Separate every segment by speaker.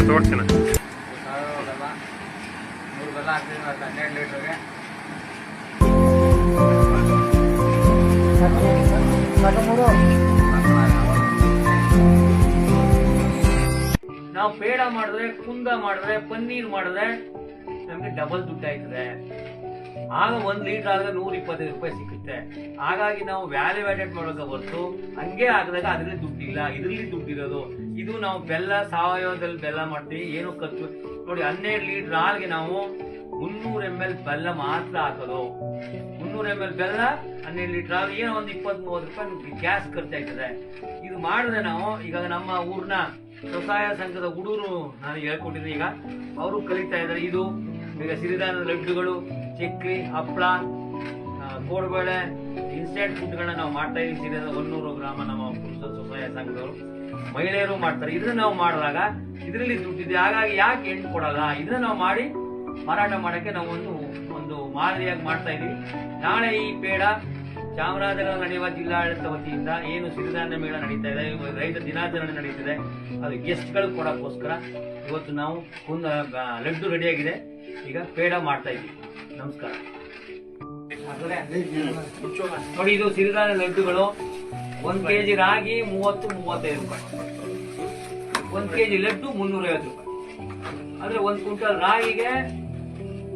Speaker 1: ತೋರ್ಸಿನ
Speaker 2: ನಾವು ಪೇಡ ಮಾಡಿದ್ರೆ, ಕುಂದ ಮಾಡಿದ್ರೆ, ಪನ್ನೀರ್ ಮಾಡಿದ್ರೆ ನಮ್ಗೆ ಡಬಲ್ ದುಡ್ಡು ಆಯ್ತದೆ. ಆಗ 1 ಲೀಟರ್ ಆದ್ರೆ 125 ರೂಪಾಯಿ ಸಿಗುತ್ತೆ. ಹಾಗಾಗಿ ನಾವು ವ್ಯಾಲ್ಯೂ ಆಡೆಡ್ ಮಾಡೋಕೆ ಹೊರತು ಹಂಗೆ ಆಗದಾಗ ಅದ್ರಲ್ಲಿ ದುಡ್ಡಿಲ್ಲ, ಇದ್ರಲ್ಲಿ ದುಡ್ಡಿರೋದು. ಇದು ನಾವು ಬೆಲ್ಲ, ಸಾವಯವದಲ್ಲಿ ಬೆಲ್ಲ ಮಾಡ್ತೀವಿ, ಏನು ಖರ್ಚು ನೋಡಿ. 12 ಲೀಟರ್ ಹಾಲ್ಗೆ ನಾವು 300 ml ಬೆಲ್ಲ ಮಾತ್ರ ಹಾಕೋದು. 300 ml ಬೆಲ್ಲ 12 ಲೀಟರ್ ಹಾಲು, ಏನೋ ಒಂದು 20-30 ರೂಪಾಯಿ ಗ್ಯಾಸ್ ಖರ್ಚಾಯ್ತದೆ. ಇದು ಮಾಡಿದ್ರೆ ನಾವು ಈಗ ನಮ್ಮ ಊರ್ನ ಸ್ವಸಹಾಯ ಸಂಘದ ಹುಡುಗರು ನಾನು ಹೇಳ್ಕೊಟ್ಟಿದ್ದೀನಿ, ಈಗ ಅವರು ಕಲಿತಾ ಇದ್ದಾರೆ. ಇದು ಈಗ ಸಿರಿಧಾನ್ಯದ ಲಡ್ಡುಗಳು, ಚಕ್ರಿ, ಹಪ್ಪಳ, ಕೋಡ್ಬೇಳೆ, ಇನ್ಸ್ಟೆಂಟ್ ಫುಡ್ಗಳನ್ನ ನಾವು ಮಾಡ್ತಾ ಇದ್ದೀವಿ. ಸಿರಿಧಾನ್ಯ 100 ಗ್ರಾಮ ನಮ್ಮ ಪುರುಷ ಸ್ವಸಹಾಯ ಸಂಘದವರು, ಮಹಿಳೆಯರು ಮಾಡ್ತಾರೆ. ಇದನ್ನ ನಾವು ಮಾಡಿದಾಗ ಇದರಲ್ಲಿ ದುಡ್ಡಿದೆ. ಹಾಗಾಗಿ ಯಾಕೆ ಹೆಣ್ಣು ಕೊಡಲ್ಲ? ಇದನ್ನ ನಾವು ಮಾಡಿ ಮಾರಾಟ ಮಾಡಕ್ಕೆ ನಾವು ಒಂದು ಮಾದರಿಯಾಗಿ ಮಾಡ್ತಾ ಇದೀವಿ. ನಾಳೆ ಈ ಪೇಡ ಚಾಮರಾಜನಗರ ನಡೆಯುವ ಜಿಲ್ಲಾಡಳಿತ ವತಿಯಿಂದ ಏನು ಸಿರಿಧಾನ್ಯ ಮೇಳ ನಡೀತಾ ಇದೆ, ರೈತ ದಿನಾಚರಣೆ ನಡೀತಿದೆ, ಅದು ಗೆಸ್ಟ್ಗಳು ಕೊಡಕ್ಕೋಸ್ಕರ ಇವತ್ತು ನಾವು ಲಡ್ಡು ರೆಡಿಯಾಗಿದೆ. ಈಗ ಪೇಡ ಮಾಡ್ತಾ ಇದ್ದೀವಿ. ನಮಸ್ಕಾರ. ನೋಡಿ, ಇದು ಸಿರಿಧಾನ್ಯ ಲಡ್ಡುಗಳು. 1 kg ರಾಗಿ 30-35 ರೂಪಾಯಿ, 1 kg ಲಡ್ಡು 350 ರೂಪಾಯಿ. ಅಂದ್ರೆ 1 ಕ್ವಿಂಟಲ್ ರಾಗಿಗೆ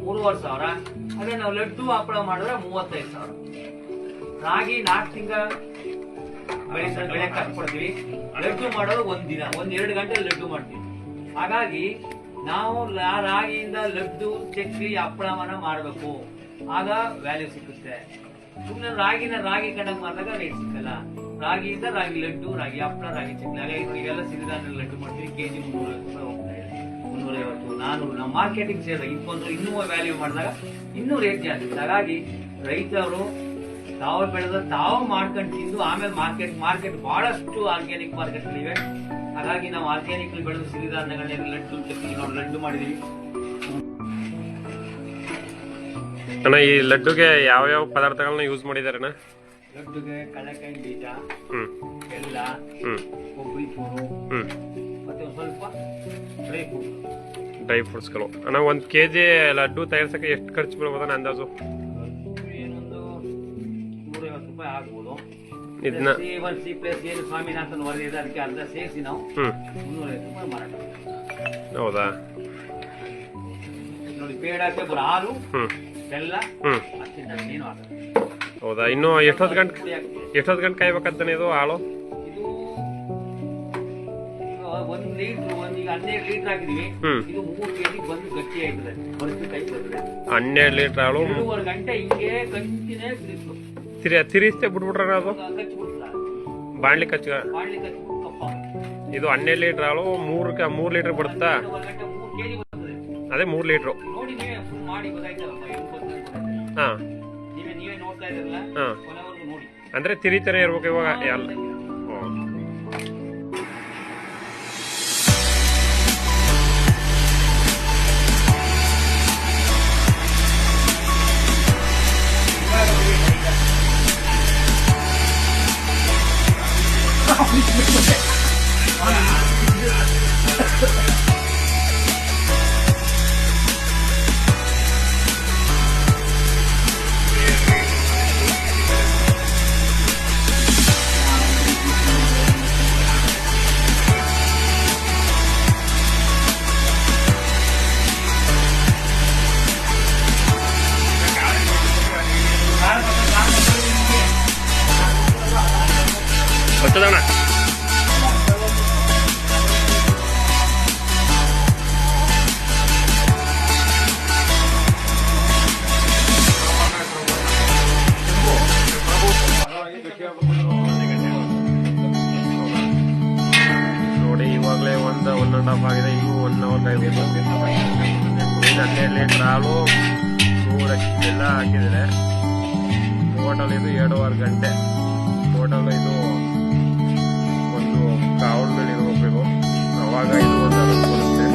Speaker 2: 3,500. ಅದೇ ನಾವು ಲಡ್ಡು ಹಪ್ಪಳ ಮಾಡಿದ್ರೆ 35,000. ರಾಗಿ 4 ತಿಂಗಳ ಬೆಳೆ ಕಟ್ಕೊಡ್ತೀವಿ. ಲಡ್ಡು ಮಾಡೋದು 1 ದಿನ, 1-2 ಗಂಟೆ ಲಡ್ಡು ಮಾಡ್ತೀವಿ. ಹಾಗಾಗಿ ನಾವು ರಾಗಿಯಿಂದ ಲಡ್ಡು, ಚಕ್ರಿ, ಹಪ್ಪಳವನ್ನ ಮಾಡಬೇಕು. ಆಗ ವ್ಯಾಲ್ಯೂ ಸಿಗುತ್ತೆ. ಸುಮ್ಮನೆ ರಾಗಿ ಕಣಕ್ ಮಾಡಿದಾಗ ರೇಟ್ ಸಿಕ್ಕಲ್ಲ. ರಾಗಿಯಿಂದ ರಾಗಿ ಲಡ್ಡು, ರಾಗಿ ಹಪ್ಪಳ, ರಾಗಿ ಚಕ್ರಿ, ಹಾಗಾಗಿ ಇವೆಲ್ಲ ಸಿರಿಧಾನ್ಯ ಲಡ್ಡು ಮಾಡ್ತೀವಿ. ಕೆಜಿ 350 ರೂಪಾಯಿ ಹೋಗ್ತಾ ಇದೆ, 350, 400. ನಾವು ಮಾರ್ಕೆಟಿಂಗ್ ಸೇರಿದಾಗ ಇನ್ನೂ ವ್ಯಾಲ್ಯೂ ಮಾಡಿದಾಗ ಇನ್ನೂ ರೇಟ್ ಜಾಸ್ತಿ. ಹಾಗಾಗಿ ರೈತರು ತಾವು ಬೆಳೆದ ತಾವು ಮಾಡ್ಕೊಂಡು ತಿಂದು ಆಮೇಲೆ ಮಾರ್ಕೆಟ್ ಬಹಳಷ್ಟು ಆರ್ಗ್ಯಾನಿಕ್ ಮಾರ್ಕೆಟ್ಗಳಿವೆ. ಹಾಗಾಗಿ ನಾವು ಆರ್ಗ್ಯಾನಿಕ್ ಬೆಳೆದು ಸಿರಿಧಾನ್ಯಗಳನ್ನ ಲಡ್ಡು, ಚಕ್ರಿ ನೋಡಿ ಲಡ್ಡು ಮಾಡಿದೀವಿ.
Speaker 1: ಅಣ್ಣ, ಈ ಲಡ್ಡುಗೆ ಯಾವ ಯಾವ ಪದಾರ್ಥಗಳನ್ನ ಯೂಸ್ ಮಾಡಿದಾರಣ್ಣ?
Speaker 2: ಲಡ್ಡುಗೆ ಕಡಲೆಕಾಯಿ ಬೀಜ, ಬೆಲ್ಲ, ಕೊಬ್ಬರಿ ಚೂರು, ಮತ್ತೆ ಸ್ವಲ್ಪ
Speaker 1: ಡ್ರೈ ಫ್ರೂಟ್ಸ್ಗಳು. ಅಣ್ಣ, 1 kg ಲಡ್ಡು ತಯಾರಿಸಕ್ಕೆ ಎಷ್ಟು ಖರ್ಚು ಬೀಳ್ಬೋದಣ್ಣ ಅಂದಾಜು?
Speaker 2: ಏನೊಂದು 150 ರೂಪಾಯಿ ಆಗ್ಬೋದು.
Speaker 1: ಇದನ್ನ
Speaker 2: ಏನು ಸ್ವಾಮಿನಾಥನ್ ವರದಿ ಇದೆ, ಅದಕ್ಕೆ ಅರ್ಧ ಸೇರಿಸಿ ನಾವು 350 ರೂಪಾಯಿ ಮಾರಾಟ.
Speaker 1: ಹೌದಾ?
Speaker 2: ನೋಡಿ, ಪೇಡಕ್ಕೆ ಬರೋ ಹಾಲು, ಬೆಲ್ಲ, ನೀನು ಹಾಕ.
Speaker 1: ಹೌದಾ? ಇನ್ನು ಎಷ್ಟೊತ್ತು ಗಂಟೆ ಕಾಯ್ಬೇಕಂತಾನೆ ಇದು ಹಾಲು?
Speaker 2: ಇದು 1 ಲೀಟರ್, ಈಗ 12 ಲೀಟರ್ ಹಾಕಿದೀವಿ. ಇದು 3 kg ಬಂದು ಗಟ್ಟಿ ಆಯ್ತದೆ, ಕೈ ಬರ್ತದೆ.
Speaker 1: 12 ಲೀಟರ್ ಹಾಲು
Speaker 2: 2.5 ಗಂಟೆ ಹಿಂಗೆ ಕಂಟಿನ್ಯೂಸ್
Speaker 1: ತಿರಿಸ್ತೇ ಬಿಟ್ಬಿಟ್ರ ಅದು ಬಾಣ್ಲಿ ಕಚ್ಚ. ಇದು 12 ಲೀಟರ್ ಹಾಲು 3 ಲೀಟರ್ ಬಿಡುತ್ತಾ? ಅದೇ 3 ಲೀಟರ್.
Speaker 2: ನೋಡಿ, ನೀವೇ ಫುಲ್ ಮಾಡಿ ಗೊತ್ತಾಯ್ತಲ್ಲಪ್ಪ.
Speaker 1: ಹಾ,
Speaker 2: ನೀವೇ ನೋಡ್ತಾ ಇದ್ರಲ್ಲ, ನೋಡಿ.
Speaker 1: ಅಂದ್ರೆ ತಿರಿತಾನೆ ಇರ್ಬೇಕು ಇವಾಗ ಎಲ್ಲ. ಗೊತ್ತದಣ್ಣ. ನೋಡಿ ಇವಾಗಲೇ 1.5 ಆಗಿದೆ. ಇನ್ನೂ 1 hour ಕಾಯ್ಬೇಕು. ನೀನು 12 ಲೀಟ್ರ್ ಹಾಲು 100 ಬೆಲ್ಲ ಹಾಕಿದರೆ ಟೋಟಲ್ ಇದು 2.5 ಗಂಟೆ. ಟೋಟಲ್ ಇದು ಒಂದು ಕಾವಲ್ ಮೇಲೆ ಇರಬೇಕು. ಅವಾಗ ಇದು ಒಂದು ಅನುಭವ ಬರುತ್ತೆ.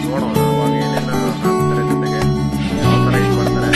Speaker 1: ನೋಡೋಣ ಅವಾಗ ಏನೇನು ಹಾಕ್ತಾರೆ, ಜೊತೆಗೆ ಯಾವ ಥರ ಇದು ಮಾಡ್ತಾರೆ.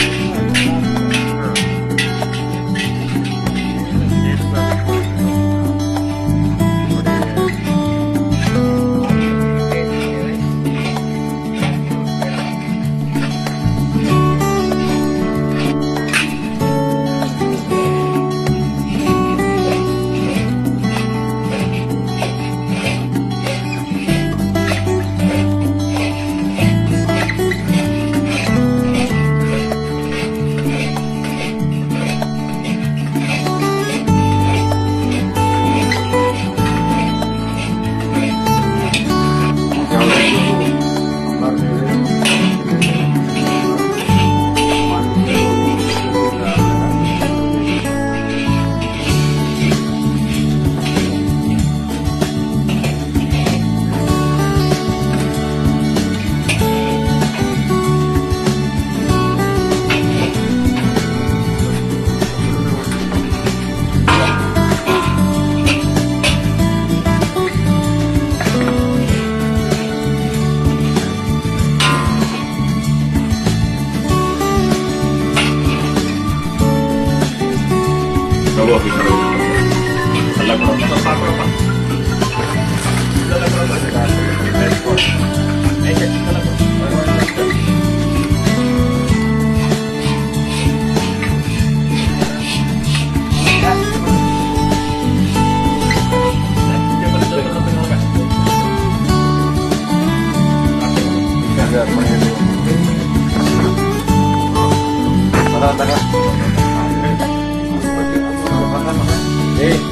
Speaker 3: Hey.